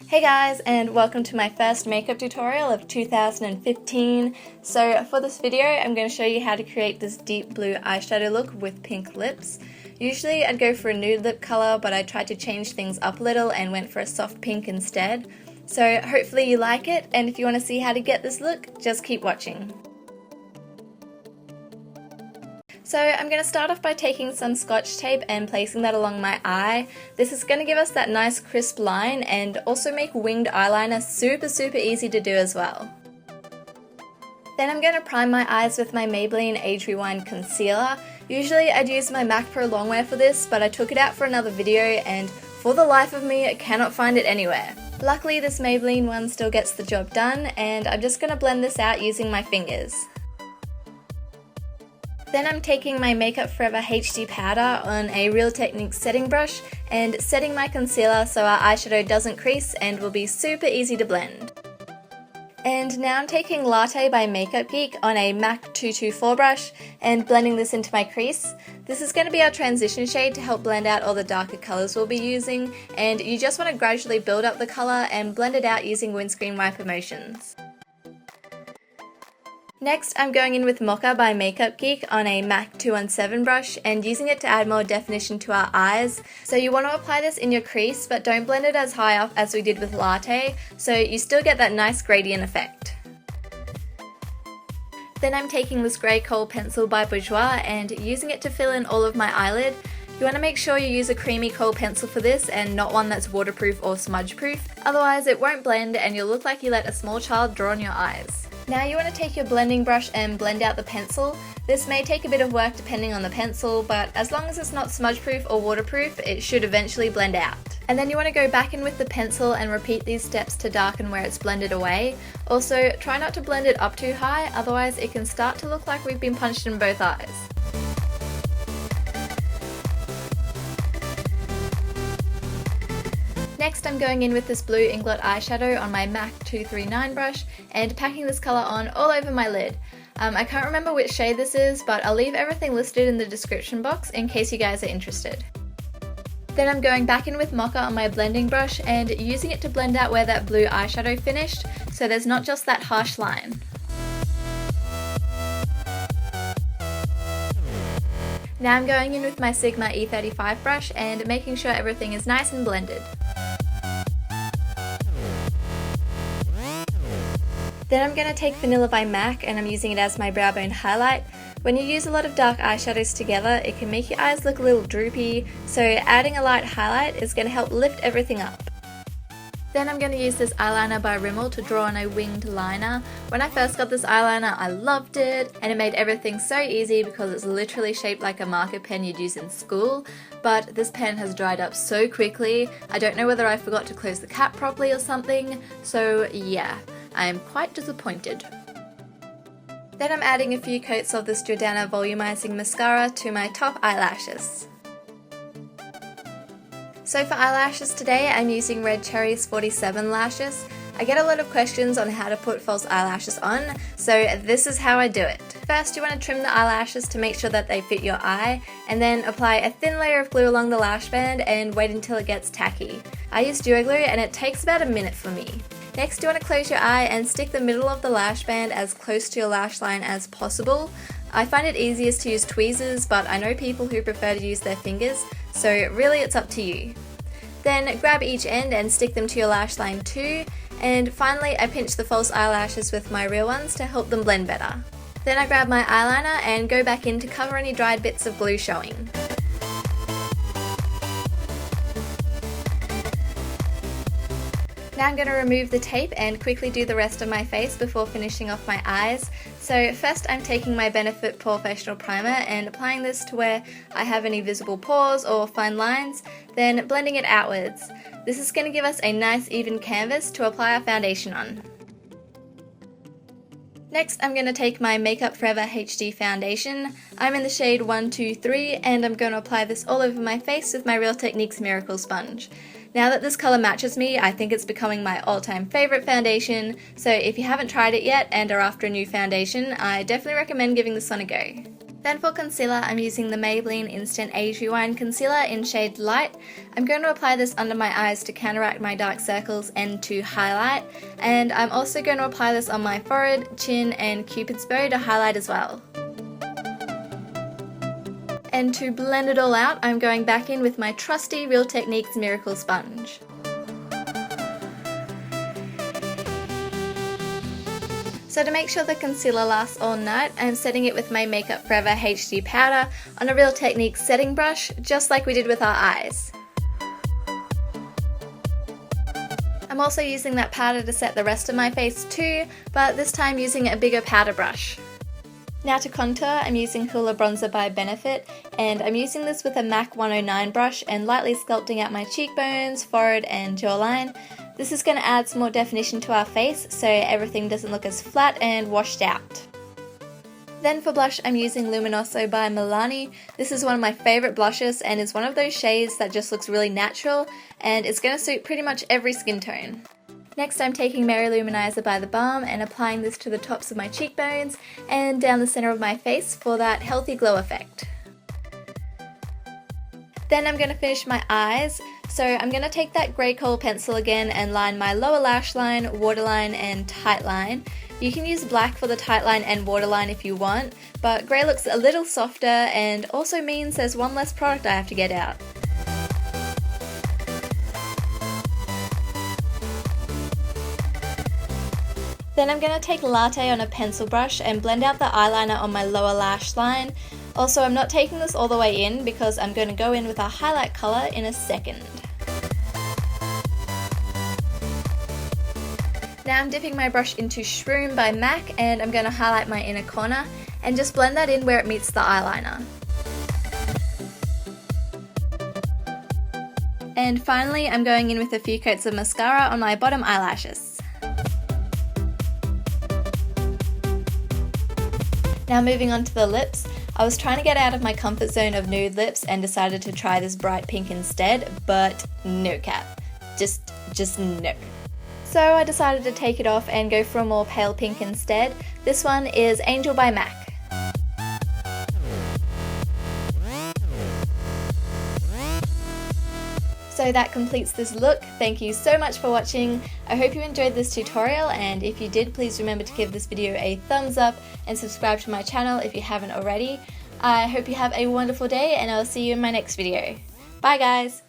Hey guys, and welcome to my first makeup tutorial of 2015. So for this video I'm going to show you how to create this deep blue eyeshadow look with pink lips. Usually I'd go for a nude lip color, but I tried to change things up a little and went for a soft pink instead. So hopefully you like it, and if you want to see how to get this look, just keep watching. So I'm going to start off by taking some Scotch tape and placing that along my eye. This is going to give us that nice crisp line and also make winged eyeliner super easy to do as well. Then I'm going to prime my eyes with my Maybelline Age Rewind Concealer. Usually I'd use my MAC Pro Longwear for this, but I took it out for another video and for the life of me I cannot find it anywhere. Luckily this Maybelline one still gets the job done, and I'm just going to blend this out using my fingers. Then I'm taking my Makeup Forever HD powder on a Real Techniques setting brush and setting my concealer so our eyeshadow doesn't crease and will be super easy to blend. And now I'm taking Latte by Makeup Geek on a MAC 224 brush and blending this into my crease. This is going to be our transition shade to help blend out all the darker colours we'll be using, and you just want to gradually build up the colour and blend it out using windscreen wiper motions. Next, I'm going in with Mocha by Makeup Geek on a MAC 217 brush and using it to add more definition to our eyes. So you want to apply this in your crease, but don't blend it as high up as we did with Latte, so you still get that nice gradient effect. Then I'm taking this grey Kohl pencil by Bourjois and using it to fill in all of my eyelid. You want to make sure you use a creamy Kohl pencil for this and not one that's waterproof or smudge proof, otherwise it won't blend and you'll look like you let a small child draw on your eyes. Now you want to take your blending brush and blend out the pencil. This may take a bit of work depending on the pencil, but as long as it's not smudge proof or waterproof, it should eventually blend out. And then you want to go back in with the pencil and repeat these steps to darken where it's blended away. Also, try not to blend it up too high, otherwise it can start to look like we've been punched in both eyes. Next I'm going in with this blue Inglot Eyeshadow on my MAC 239 brush and packing this colour on all over my lid. I can't remember which shade this is, but I'll leave everything listed in the description box in case you guys are interested. Then I'm going back in with Mocha on my blending brush and using it to blend out where that blue eyeshadow finished, so there's not just that harsh line. Now I'm going in with my Sigma E35 brush and making sure everything is nice and blended. Then I'm going to take Vanilla by MAC and I'm using it as my brow bone highlight. When you use a lot of dark eyeshadows together, it can make your eyes look a little droopy, so adding a light highlight is going to help lift everything up. Then I'm going to use this eyeliner by Rimmel to draw on a winged liner. When I first got this eyeliner I loved it, and it made everything so easy because it's literally shaped like a marker pen you'd use in school, but this pen has dried up so quickly. I don't know whether I forgot to close the cap properly or something, so yeah, I am quite disappointed. Then I'm adding a few coats of this Jordanna Volumising Mascara to my top eyelashes. So for eyelashes today I'm using Red Cherry's 47 lashes. I get a lot of questions on how to put false eyelashes on, so this is how I do it. First you want to trim the eyelashes to make sure that they fit your eye, and then apply a thin layer of glue along the lash band and wait until it gets tacky. I use Duo Glue and it takes about a minute for me. Next you want to close your eye and stick the middle of the lash band as close to your lash line as possible. I find it easiest to use tweezers, but I know people who prefer to use their fingers, so really it's up to you. Then grab each end and stick them to your lash line too, and finally I pinch the false eyelashes with my real ones to help them blend better. Then I grab my eyeliner and go back in to cover any dried bits of glue showing. Now I'm going to remove the tape and quickly do the rest of my face before finishing off my eyes. So first I'm taking my Benefit Porefessional primer and applying this to where I have any visible pores or fine lines, then blending it outwards. This is going to give us a nice even canvas to apply our foundation on. Next I'm going to take my Makeup Forever HD Foundation. I'm in the shade 123 and I'm going to apply this all over my face with my Real Techniques Miracle Sponge. Now that this colour matches me, I think it's becoming my all-time favourite foundation, so if you haven't tried it yet and are after a new foundation, I definitely recommend giving this one a go. Then for concealer, I'm using the Maybelline Instant Age Rewind Concealer in shade Light. I'm going to apply this under my eyes to counteract my dark circles and to highlight. And I'm also going to apply this on my forehead, chin and cupid's bow to highlight as well. And to blend it all out, I'm going back in with my trusty Real Techniques Miracle Sponge. So to make sure the concealer lasts all night, I'm setting it with my Makeup Forever HD powder on a Real Techniques setting brush, just like we did with our eyes. I'm also using that powder to set the rest of my face too, but this time using a bigger powder brush. Now to contour, I'm using Hoola Bronzer by Benefit, and I'm using this with a MAC 109 brush and lightly sculpting out my cheekbones, forehead and jawline. This is going to add some more definition to our face so everything doesn't look as flat and washed out. Then for blush, I'm using Luminoso by Milani. This is one of my favourite blushes and is one of those shades that just looks really natural and it's going to suit pretty much every skin tone. Next I'm taking Lou-Manizer by the Balm and applying this to the tops of my cheekbones and down the centre of my face for that healthy glow effect. Then I'm going to finish my eyes, so I'm going to take that grey Kohl pencil again and line my lower lash line, waterline and tight line. You can use black for the tight line and waterline if you want, but grey looks a little softer and also means there's one less product I have to get out. Then I'm going to take Latte on a pencil brush and blend out the eyeliner on my lower lash line. Also, I'm not taking this all the way in because I'm going to go in with a highlight colour in a second. Now I'm dipping my brush into Shroom by MAC and I'm going to highlight my inner corner and just blend that in where it meets the eyeliner. And finally, I'm going in with a few coats of mascara on my bottom eyelashes. Now moving on to the lips, I was trying to get out of my comfort zone of nude lips and decided to try this bright pink instead, but no cap. Just no. So I decided to take it off and go for a more pale pink instead. This one is Angel by MAC. So that completes this look. Thank you so much for watching. I hope you enjoyed this tutorial, and if you did, please remember to give this video a thumbs up and subscribe to my channel if you haven't already. I hope you have a wonderful day and I'll see you in my next video. Bye guys!